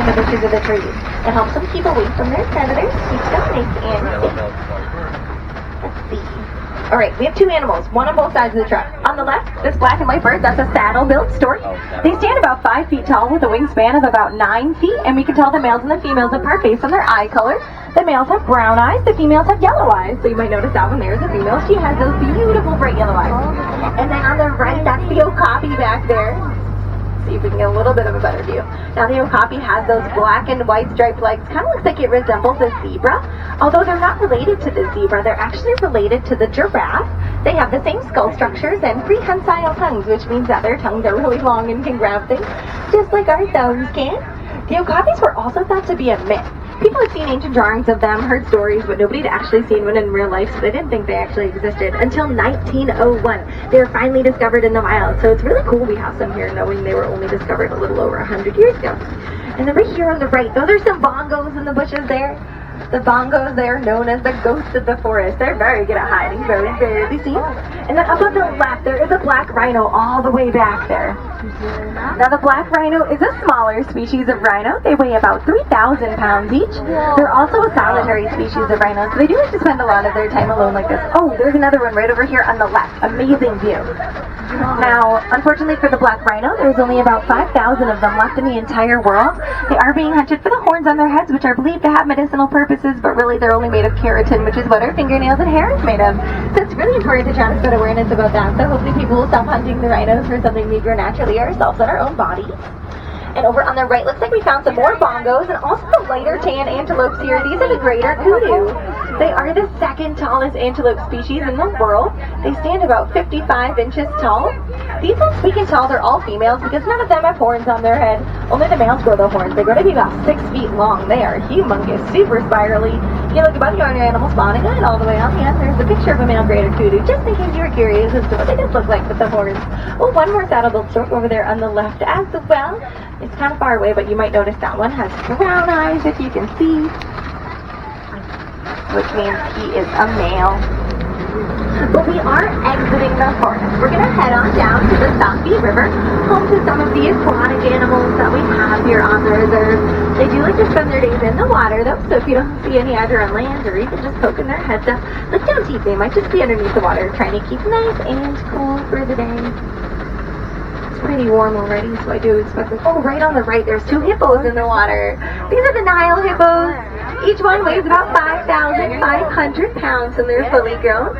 the bushes of the trees. It helps them keep away from their predators, keeps them nice and safe. Let's see. Alright, we have two animals, one on both sides of the truck. On the left, this black and white bird, that's a saddle-billed stork. They stand about 5 feet tall with a wingspan of about 9 feet, and we can tell the males and the females apart based on their eye color. The males have brown eyes, the females have yellow eyes. So you might notice that one there is a female. She has those beautiful bright yellow eyes. And then on the right, that's the okapi back there. See if we can get a little bit of a better view. Now the okapi has those black and white striped legs. Kind of looks like it resembles a zebra. Although they're not related to the zebra, they're actually related to the giraffe. They have the same skull structures and prehensile tongues, which means that their tongues are really long and can grab things, just like our thumbs can. The okapis were also thought to be a myth. People had seen ancient drawings of them, heard stories, but nobody had actually seen one in real life, so they didn't think they actually existed until 1901. They were finally discovered in the wild, so it's really cool we have some here, knowing they were only discovered a little over 100 years ago. And then right here on the right, those are some bongos in the bushes there. The bongos there, known as the ghosts of the forest. They're very good at hiding, very rarely seen. And then up on the left, there is a black rhino all the way back there. Now the black rhino is a smaller species of rhino. They weigh about 3,000 pounds each. They're also a solitary species of rhino, so they do like to spend a lot of their time alone like this. Oh, there's another one right over here on the left. Amazing view. Now, unfortunately for the black rhino, there's only about 5,000 of them left in the entire world. They are being hunted for the horns on their heads, which are believed to have medicinal purposes, but really they're only made of keratin, which is what our fingernails and hair is made of. So it's really important to try to spread awareness about that. So hopefully people will stop hunting the rhinos for something we grow naturally ourselves on our own bodies. And over on the right, looks like we found some more bongos and also the lighter tan antelopes here. These are the greater kudu. They are the second tallest antelope species in the world. They stand about 55 inches tall. These ones we can tell they're all females because none of them have horns on their head. Only the males grow the horns. They grow to be about 6 feet long. They are humongous, super spirally. You look above you on your animal spawning and all the way on the end, there's a picture of a male greater kudu, just in case you were curious as to what they just look like with the horns. Oh, one more saddle-billed stork over there on the left as well. It's kind of far away, but you might notice that one has brown eyes, if you can see, which means he is a male. But we are exiting the forest. We're going to head on down to the Safi River, home to some of the aquatic animals that we have here on the reserve. They do like to spend their days in the water, though, so if you don't see any either on land or even just poking their heads up, look down deep. They might just be underneath the water, trying to keep nice and cool for the day. Pretty warm already, so I do expect this. Oh, right on the right, there's 2 hippos in the water. These are the Nile hippos. Each one weighs about 5,500 pounds and they're fully grown.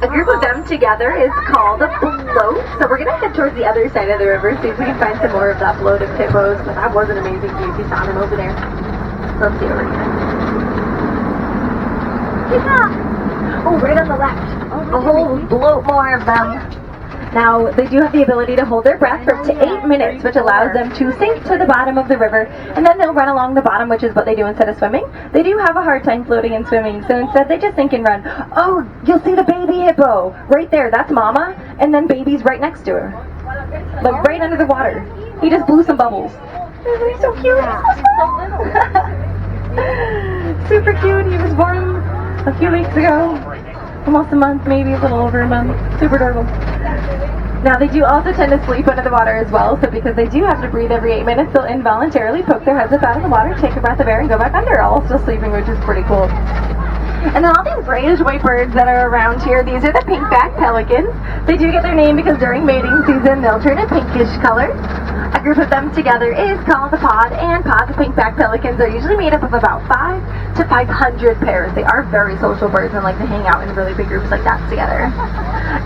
A group of them together is called a float. So we're going to head towards the other side of the river, see if we can find some more of that float of hippos. But that was an amazing view. We found them over there. Let's see over here. Oh, right on the left. A whole bloat more of them. Now, they do have the ability to hold their breath for up to 8 minutes, which allows them to sink to the bottom of the river, and then they'll run along the bottom, which is what they do instead of swimming. They do have a hard time floating and swimming, so instead they just sink and run. Oh, you'll see the baby hippo right there. That's mama, and then baby's right next to her, like right under the water. He just blew some bubbles. He's so cute. Super cute. He was born a few weeks ago. Almost a month, maybe a little over a month. Super adorable. Now, they do also tend to sleep under the water as well, so because they do have to breathe every 8 minutes, they'll involuntarily poke their heads up out of the water, take a breath of air, and go back under, all still sleeping, which is pretty cool. And then all these grayish white birds that are around here, these are the pink-backed pelicans. They do get their name because during mating season, they'll turn a pinkish color. A group of them together is called a pod, and pods of pink-backed pelicans are usually made up of about 5 to 500 pairs. They are very social birds and like to hang out in really big groups like that together.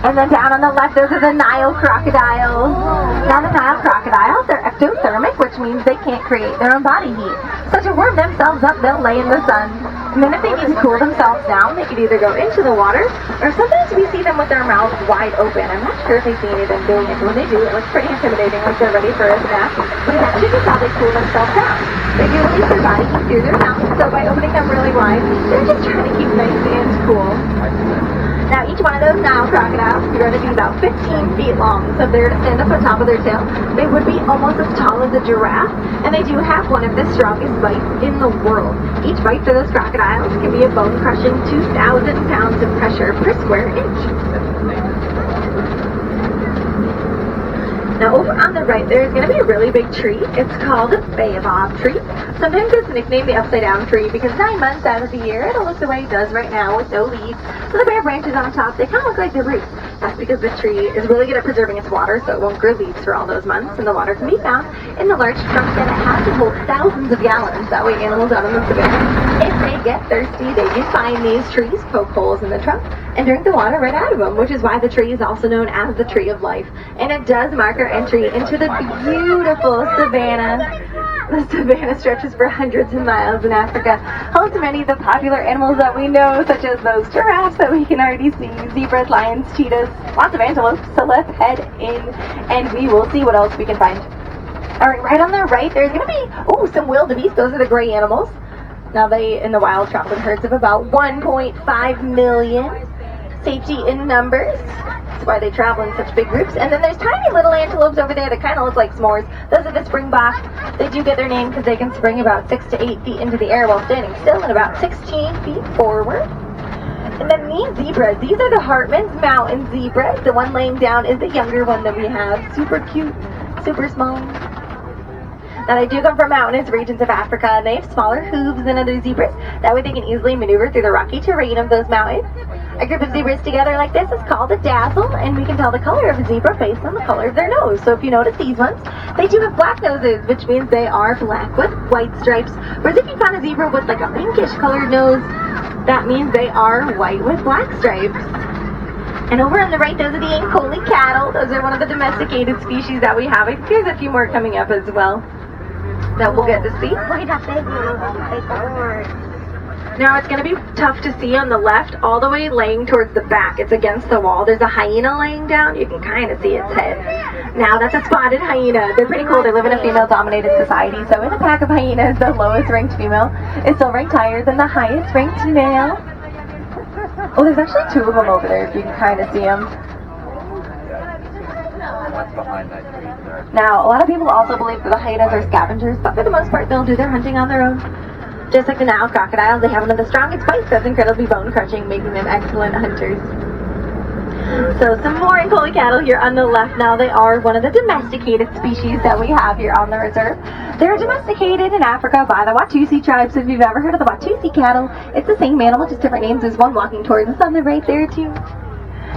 And then down on the left, those are the Nile crocodiles. Now the Nile crocodiles, they're ectothermic, which means they can't create their own body heat. So to warm themselves up, they'll lay in the sun. And then if they need to cool themselves down, they could either go into the water, or sometimes we see them with their mouths wide open. I'm not sure if they see any of them doing it, but when they do, it looks pretty intimidating, like they're ready for a snack. But it's actually just how they cool themselves down. They do release their body heat through their mouth, so by opening them really wide, they're just trying to keep nice and cool. Now, each one of those Nile crocodiles is going to be about 15 feet long. So if they were to stand up on top of their tail, they would be almost as tall as a giraffe. And they do have one of the strongest bites in the world. Each bite for those crocodiles can be a bone-crushing 2,000 pounds of pressure per square inch. Now over on the right, there's going to be a really big tree. It's called a baobab tree. Sometimes it's nicknamed the upside down tree because 9 months out of the year, it'll look the way it does right now with no leaves. So the bare branches on top, they kind of look like they're roots. That's because the tree is really good at preserving its water, so it won't grow leaves for all those months, and the water can be found in the large trunk, and it has to hold thousands of gallons. That way animals out in the savannah, if they get thirsty, they can find these trees, poke holes in the trunk, and drink the water right out of them, which is why the tree is also known as the Tree of Life. And it does mark our entry into the beautiful savannah. The savannah stretches for hundreds of miles in Africa, home to many of the popular animals that we know, such as those giraffes that we can already see, zebras, lions, cheetahs, lots of antelopes. So let's head in and we will see what else we can find. Alright, right on the right, there's going to be, some wildebeest. Those are the gray animals. Now they, in the wild, travel in herds of about 1.5 million. Safety in numbers. That's why they travel in such big groups. And then there's tiny little antelopes over there that kind of look like s'mores. Those are the springbok. They do get their name because they can spring about 6 to 8 feet into the air while standing still and about 16 feet forward. And then these zebras, these are the Hartmann's mountain zebras. The one laying down is the younger one that we have. Super cute, super small. Now they do come from mountainous regions of Africa, and they have smaller hooves than other zebras. That way they can easily maneuver through the rocky terrain of those mountains. A group of zebras together like this is called a dazzle, and we can tell the color of a zebra based on the color of their nose. So if you notice these ones, they do have black noses, which means they are black with white stripes. Whereas if you find a zebra with like a pinkish colored nose, that means they are white with black stripes. And over on the right, those are the Ankole cattle. Those are one of the domesticated species that we have. I think there's a few more coming up as well that we'll get to see. Now it's going to be tough to see on the left, all the way laying towards the back. It's against the wall. There's a hyena laying down. You can kind of see its head. Now that's a spotted hyena. They're pretty cool. They live in a female-dominated society. So in a pack of hyenas, the lowest ranked female is still ranked higher than the highest ranked male. Oh, there's actually 2 of them over there if you can kind of see them. Now, a lot of people also believe that the hyenas are scavengers, but for the most part, they'll do their hunting on their own. Just like the Nile crocodiles, they have one of the strongest bites that's incredibly bone-crushing, making them excellent hunters. So some more Ankole cattle here on the left. Now they are one of the domesticated species that we have here on the reserve. They're domesticated in Africa by the Watusi tribe. So if you've ever heard of the Watusi cattle, it's the same animal, just different names. There's one walking towards us on the right there too.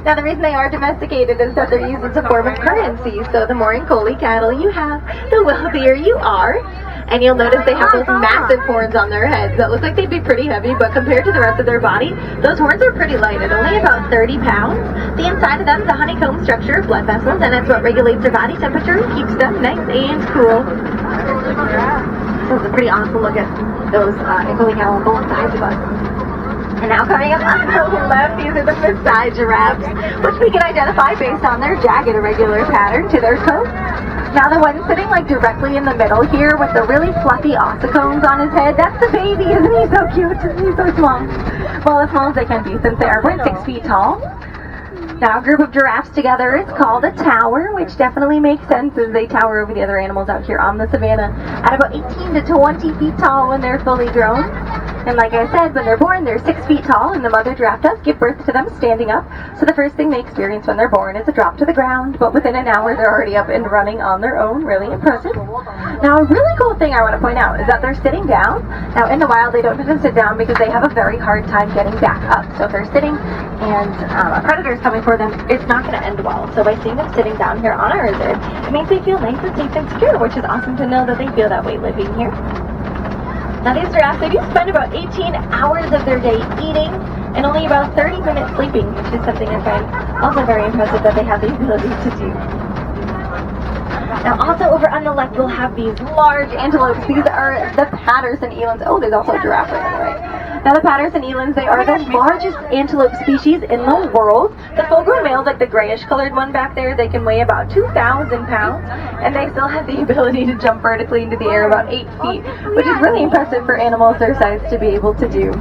Now the reason they are domesticated is that they're used as a form of currency. So the more Ankole cattle you have, the wealthier you are. And you'll notice they have those massive horns on their heads that look like they'd be pretty heavy, but compared to the rest of their body, those horns are pretty light, at only about 30 pounds. The inside of them is a honeycomb structure of blood vessels, and that's what regulates their body temperature and keeps them nice and cool. So it's a pretty awesome look at those Ankole cattle on both sides of us. And now coming up on the left, these are the Maasai giraffes, which we can identify based on their jagged irregular pattern to their coat. Now the one sitting like directly in the middle here with the really fluffy ossicones on his head, that's the baby. Isn't he so cute? He's so small. Well, as small as they can be since they are about 6 feet tall. Now a group of giraffes together is called a tower, which definitely makes sense as they tower over the other animals out here on the savannah at about 18 to 20 feet tall when they're fully grown. And like I said, when they're born, they're 6 feet tall, and the mother giraffe does give birth to them standing up. So the first thing they experience when they're born is a drop to the ground, but within an hour they're already up and running on their own. Really impressive. Now a really cool thing I want to point out is that they're sitting down. Now in the wild they don't just sit down because they have a very hard time getting back up. So if they're sitting and a predator is coming for them, it's not going to end well. So by seeing them sitting down here on our reserve, it makes they feel nice and safe and secure, which is awesome to know that they feel that way living here. Now these giraffes, they do spend about 18 hours of their day eating and only about 30 minutes sleeping, which is something I find also very impressive that they have the ability to do. Now also over on the left we'll have these large antelopes. These are the Patterson elands. Oh, there's also a giraffe right on the right. Now the Patterson elands, they are the largest antelope species in the world. The full-grown males, like the grayish colored one back there, they can weigh about 2,000 pounds, and they still have the ability to jump vertically into the air about 8 feet, which is really impressive for animals their size to be able to do.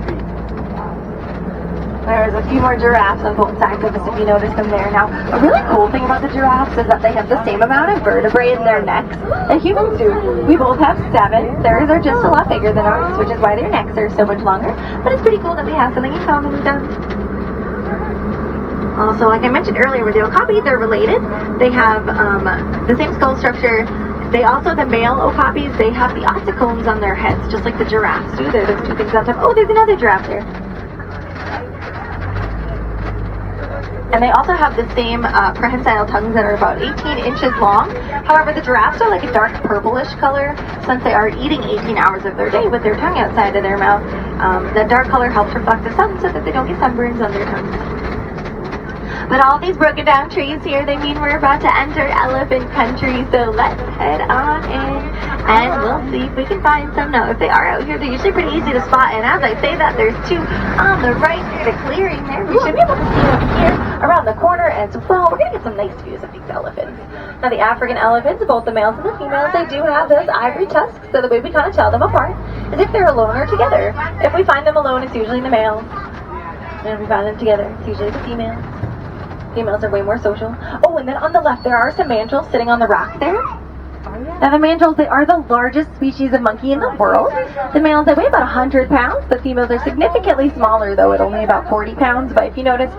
There's a few more giraffes on both sides of us if you notice them there. Now, a really cool thing about the giraffes is that they have the same amount of vertebrae in their necks that humans do. We both have 7. Theirs are just a lot bigger than ours, which is why their necks are so much longer. But it's pretty cool that we have something in common with them. Also, like I mentioned earlier with the okapi, they're related. They have the same skull structure. They also, the male okapis, they have the ossicones on their heads, just like the giraffes do. There's two things on top. Oh, there's another giraffe there. And they also have the same prehensile tongues that are about 18 inches long. However, the giraffes are like a dark purplish color since they are eating 18 hours of their day with their tongue outside of their mouth. That dark color helps reflect the sun so that they don't get sunburns on their tongues. But all these broken down trees here, they mean we're about to enter elephant country, so let's head on in and we'll see if we can find some. Now, if they are out here, they're usually pretty easy to spot, and as I say that, there's two on the right near the clearing there. We should be able to see them here around the corner as well. We're going to get some nice views of these elephants. Now, the African elephants, both the males and the females, they do have those ivory tusks, so the way we kind of tell them apart is if they're alone or together. If we find them alone, it's usually the male, and if we find them together, it's usually the female. Females are way more social. Oh, and then on the left, there are some mandrills sitting on the rock there. Now, the mandrills, they are the largest species of monkey in the world. The males, they weigh about 100 pounds. The females are significantly smaller, though, at only about 40 pounds. But if you notice,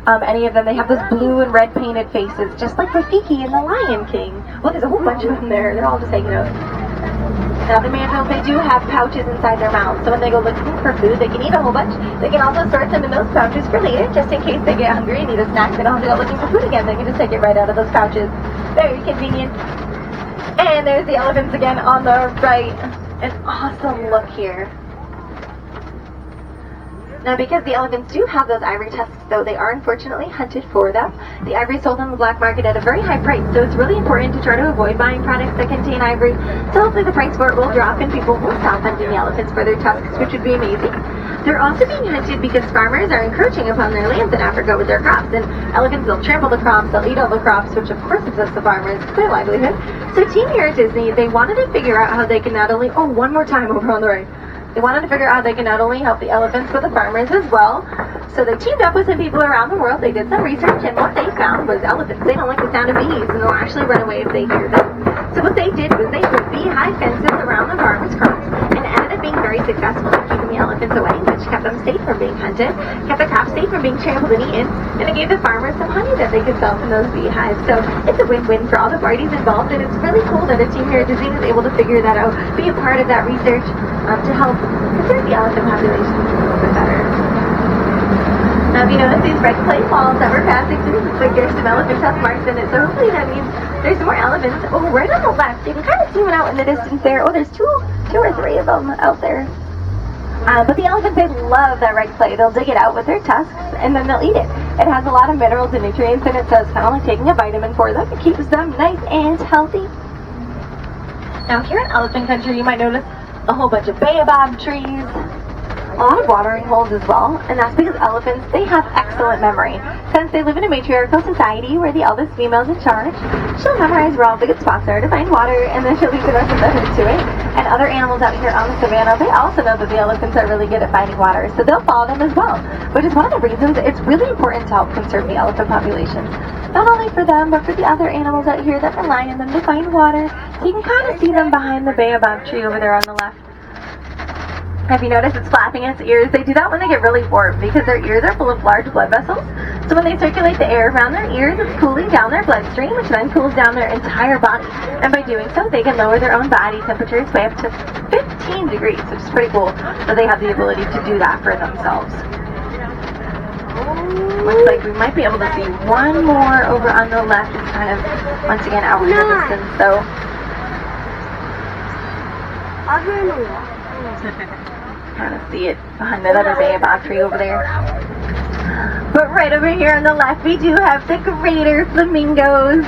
any of them, they have those blue and red painted faces, just like Rafiki in The Lion King. Well, there's a whole bunch of them there. They're all just hanging out. Now, the mandrills, they do have pouches inside their mouths, so when they go looking for food, they can eat a whole bunch. They can also store some in those pouches for later, just in case they get hungry and need a snack. They don't have to go looking for food again. They can just take it right out of those pouches. Very convenient. And there's the elephants again on the right. An awesome look here. Now, because the elephants do have those ivory tusks, though, they are unfortunately hunted for them. The ivory is sold on the black market at a very high price, so it's really important to try to avoid buying products that contain ivory. So hopefully the price for it will drop and people will stop hunting the elephants for their tusks, which would be amazing. They're also being hunted because farmers are encroaching upon their lands in Africa with their crops, and elephants will trample the crops, they'll eat all the crops, which of course upsets the farmers, their livelihood. So team here at Disney, they wanted to figure out how they can not only, oh, one more time over on the right. They wanted to figure out how they can not only help the elephants but the farmers as well. So they teamed up with some people around the world. They did some research, and what they found was elephants, they don't like the sound of bees, and they'll actually run away if they hear them. So what they did was they put beehive fences around the farmers' crops, and it ended up being very successful in keeping the elephants away, which kept them safe from being hunted, kept the crops safe from being trampled and eaten, and it gave the farmers some honey that they could sell from those beehives. So it's a win-win for all the parties involved, and it's really cool that a team here at Disney was able to figure that out, be a part of that research to help preserve the elephant population a little bit better. Now, if you notice these red clay walls that we're passing through, looks like there's some elephant tusk marks in it, so hopefully that means there's more elephants. Oh, right on the left, you can kind of see one out in the distance there. Oh, there's two or three of them out there. But the elephants, they love that red clay. They'll dig it out with their tusks, and then they'll eat it. It has a lot of minerals and nutrients in it, so it's kind of like taking a vitamin for them. It keeps them nice and healthy. Now, here in elephant country, you might notice a whole bunch of baobab trees, a lot of watering holes as well, and that's because elephants, they have excellent memory. Since they live in a matriarchal society where the eldest female's in charge, she'll memorize where all the good spots are to find water, and then she'll leave the rest of the herd to it. And other animals out here on the savannah, they also know that the elephants are really good at finding water, so they'll follow them as well, which is one of the reasons it's really important to help conserve the elephant population. Not only for them, but for the other animals out here that rely on them to find water. So you can kind of see them behind the baobab tree over there on the left. Have you noticed it's flapping its ears? They do that when they get really warm because their ears are full of large blood vessels. So when they circulate the air around their ears, it's cooling down their bloodstream, which then cools down their entire body. And by doing so, they can lower their own body temperatures by up to 15 degrees, which is pretty cool that they have the ability to do that for themselves. Looks like we might be able to see one more over on the left. It's kind of, once again, out in the distance, so. Kind of see it behind that other baobab tree over there. But right over here on the left, we do have the greater flamingos.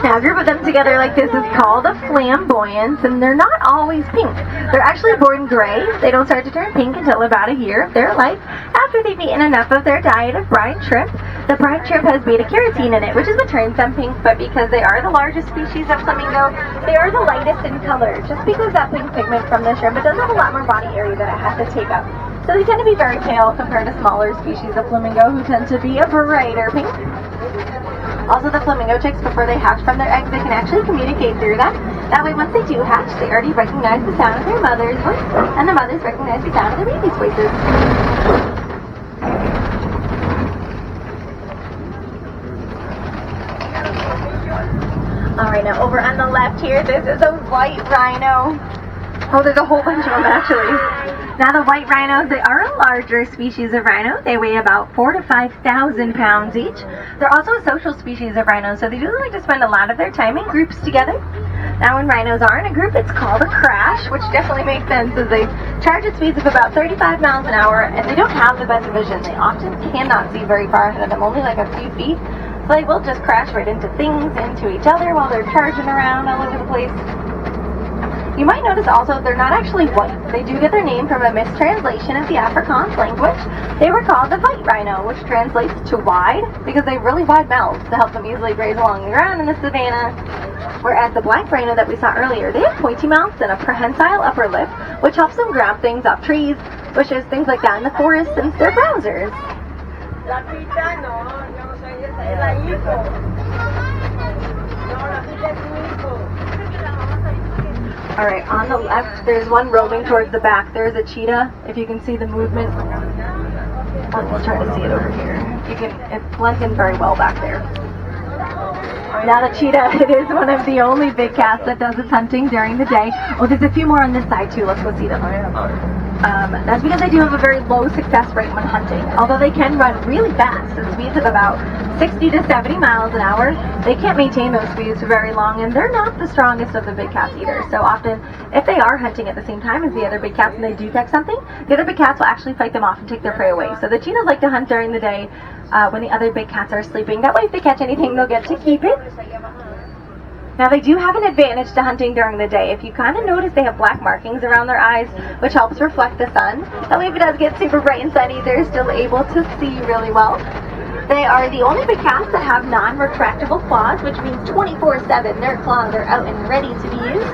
Now, a group of them together like this is called a flamboyance, and they're not always pink. They're actually born gray. They don't start to turn pink until about a year of their life, after they've eaten enough of their diet of brine shrimp. The brine shrimp has beta-carotene in it, which is what turns them pink, but because they are the largest species of flamingo, they are the lightest in color. Just because that pink pigment from the shrimp, it does have a lot more body area that it has to take up. So they tend to be very pale compared to smaller species of flamingo who tend to be a brighter pink. Also, the flamingo chicks, before they hatch from their eggs, they can actually communicate through them. That way, once they do hatch, they already recognize the sound of their mother's voice, and the mothers recognize the sound of their babies' voices. Alright, now over on the left here, this is a white rhino. Oh, there's a whole bunch of them actually. Now the white rhinos, they are a larger species of rhino. They weigh about 4,000 to 5,000 pounds each. They're also a social species of rhinos, so they do like to spend a lot of their time in groups together. Now when rhinos are in a group, it's called a crash, which definitely makes sense as they charge at speeds of about 35 miles an hour, and they don't have the best vision. They often cannot see very far ahead of them, only like a few feet. So they will just crash right into things, into each other while they're charging around all over the place. You might notice also they're not actually white. They do get their name from a mistranslation of the Afrikaans language. They were called the white rhino, which translates to wide, because they have really wide mouths to help them easily graze along the ground in the savannah. Whereas the black rhino that we saw earlier, they have pointy mouths and a prehensile upper lip, which helps them grab things off trees, bushes, things like that in the forest, since they're browsers. Alright, on the left, there's one roaming towards the back. There's a cheetah, if you can see the movement. We'll try to see it over here. It blends in very well back there. Now the cheetah, it is one of the only big cats that does its hunting during the day. Oh, there's a few more on this side too. Let's go see them. That's because they do have a very low success rate when hunting. Although they can run really fast at speeds of about 60 to 70 miles an hour, they can't maintain those speeds for very long, and they're not the strongest of the big cats either. So often, if they are hunting at the same time as the other big cats and they do catch something, the other big cats will actually fight them off and take their prey away. So the cheetahs like to hunt during the day when the other big cats are sleeping. That way if they catch anything, they'll get to keep it. Now they do have an advantage to hunting during the day. If you kind of notice, they have black markings around their eyes, which helps reflect the sun. That way if it does get super bright and sunny, they're still able to see really well. They are the only big cats that have non-retractable claws, which means 24/7 their claws are out and ready to be used.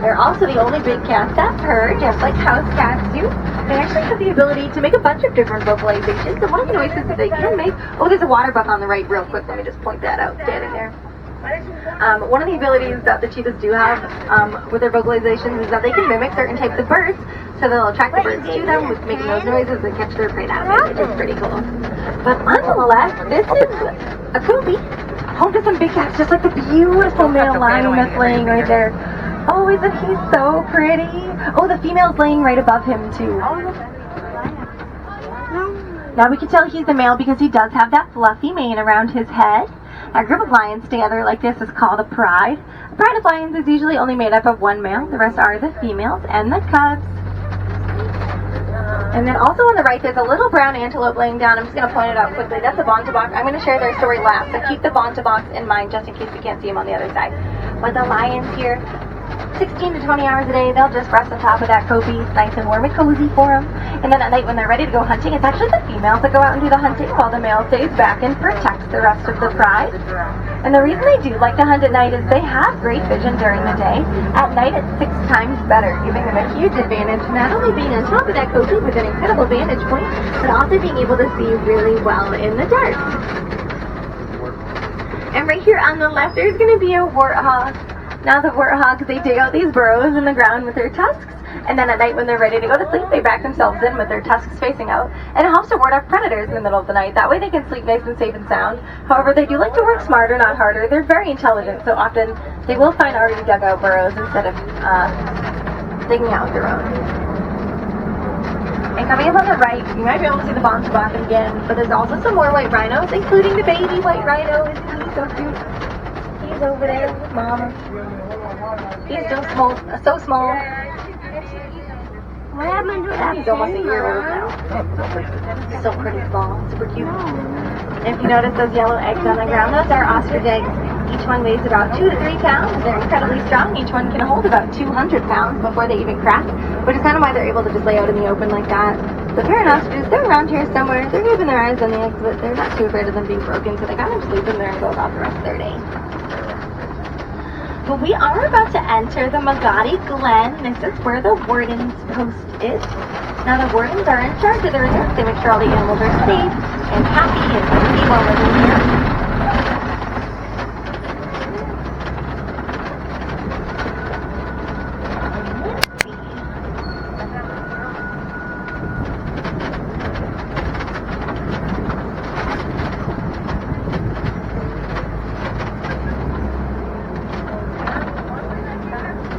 They're also the only big cats that purr, just like house cats do. They actually have the ability to make a bunch of different vocalizations, and one of the noises that they can make... Oh, there's a water buck on the right real quick. Let me just point that out, standing there. One of the abilities that the cheetahs do have with their vocalizations is that they can mimic certain types of birds, so they'll attract the birds to them with making those noises and catch their prey that way, which is pretty cool. But on the left, this is a koopy, home to some big cats, just like the beautiful male lion that's laying right there. Oh, isn't he so pretty? Oh, the female's laying right above him too. Now we can tell he's a male because he does have that fluffy mane around his head. A group of lions together like this is called a pride. A pride of lions is usually only made up of one male. The rest are the females and the cubs. And then also on the right, there's a little brown antelope laying down. I'm just going to point it out quickly. That's a bontebok. I'm going to share their story last, so keep the bonteboks in mind just in case you can't see them on the other side. But the lions here, 16 to 20 hours a day, they'll just rest on top of that koopy. It's nice and warm and cozy for them. And then at night when they're ready to go hunting, it's actually the females that go out and do the hunting while the male stays back and protects the rest of the pride. And the reason they do like to hunt at night is they have great vision during the day. At night it's 6 times better, giving them a huge advantage, not only being on top of that koopy with an incredible vantage point, but also being able to see really well in the dark. And right here on the left, there's going to be a warthog. Now the warthogs, they dig out these burrows in the ground with their tusks, and then at night when they're ready to go to sleep, they back themselves in with their tusks facing out, and it helps to ward off predators in the middle of the night. That way they can sleep nice and safe and sound. However, they do like to work smarter, not harder. They're very intelligent, so often they will find already dug out burrows instead of digging out their own. And coming up on the right, you might be able to see the bontebok again, but there's also some more white rhinos, including the baby white rhino. Isn't he so cute? He's over there with Mama. He's so small. What happened to that? He's almost a year old now. So pretty small, super cute. And if you notice those yellow eggs on the ground, those are ostrich eggs. Each one weighs about 2 to 3 pounds. They're incredibly strong. Each one can hold about 200 pounds before they even crack, which is kind of why they're able to just lay out in the open like that. The parent ostriches, they're around here somewhere. They're keeping their eyes on the eggs, but they're not too afraid of them being broken, so they kind of sleep in there and go about the rest of their day. But we are about to enter the Magadi Glen. This is where the warden's post is. Now the wardens are in charge of the reserve. They make sure all the animals are safe and happy and healthy while living here.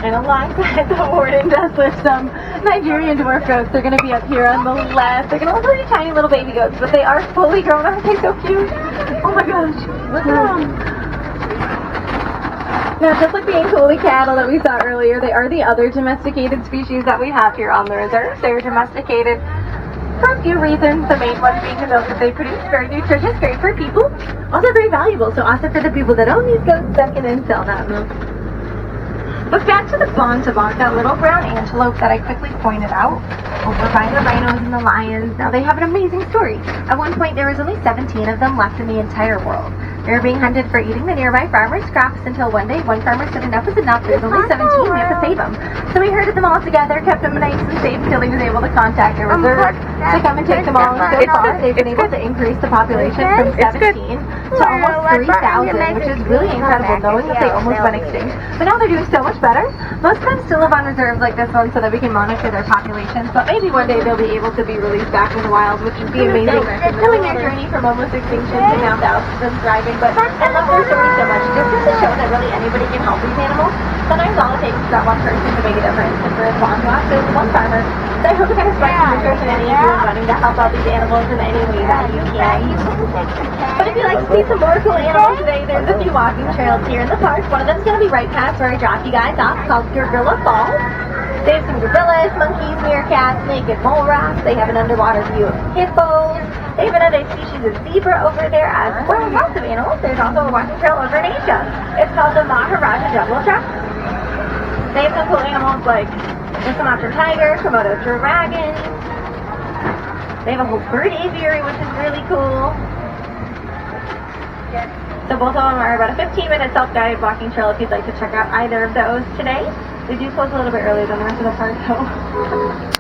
And alongside the warden does with some Nigerian dwarf goats. They're going to be up here on the left. They're going to look like tiny little baby goats, but they are fully grown. Aren't they so cute? Oh my gosh. Look at them. Now, just like the Ankoli cattle that we saw earlier, they are the other domesticated species that we have here on the reserve. They're domesticated for a few reasons, the main one being the milk that they produce, very nutritious, great for people, also very valuable, so also for the people that own these goats that can then sell that milk. But back to the Bontebok, that little brown antelope that I quickly pointed out, over by the rhinos and the lions. Now they have an amazing story. At one point there was only 17 of them left in the entire world. They were being hunted for eating the nearby farmers' crops until one day one farmer said enough was enough, there's only 17, we have to save them. So he herded them all together, kept them nice and safe until he was able to contact a reserve to come and take them all. And so far they've been able to increase the population from 17 to almost 3,000, which is really incredible knowing that they almost went extinct. But now they're doing so much better. Most of them still live on reserves like this one so that we can monitor their populations, but maybe one day they'll be able to be released back in the wild, which would be amazing. Knowing their journey from almost extinction to now thousands of them thriving. But I love their story so much. Just to show that really anybody can help these animals. Sometimes all it takes is that one person to make a difference. And for Bontebok, there's one farmer. So I hope you guys find some interest in any of you wanting to help out these animals in any way that you can. But if you like to see some more cool animals today, there's a few walking trails here in the park. One of them's going to be right past where I dropped you guys off, called Gorilla Falls. They have some gorillas, monkeys, meerkats, naked mole rats. They have an underwater view of hippos. They have another species of zebra over there as well. Lots of animals. There's also a walking trail over in Asia. It's called the Maharaja Jungle Track. They have some cool animals like the Sumatra tiger, Komodo dragon. They have a whole bird aviary, which is really cool. So both of them are about a 15-minute self-guided walking trail if you'd like to check out either of those today. They do close a little bit earlier than the rest of the park, though.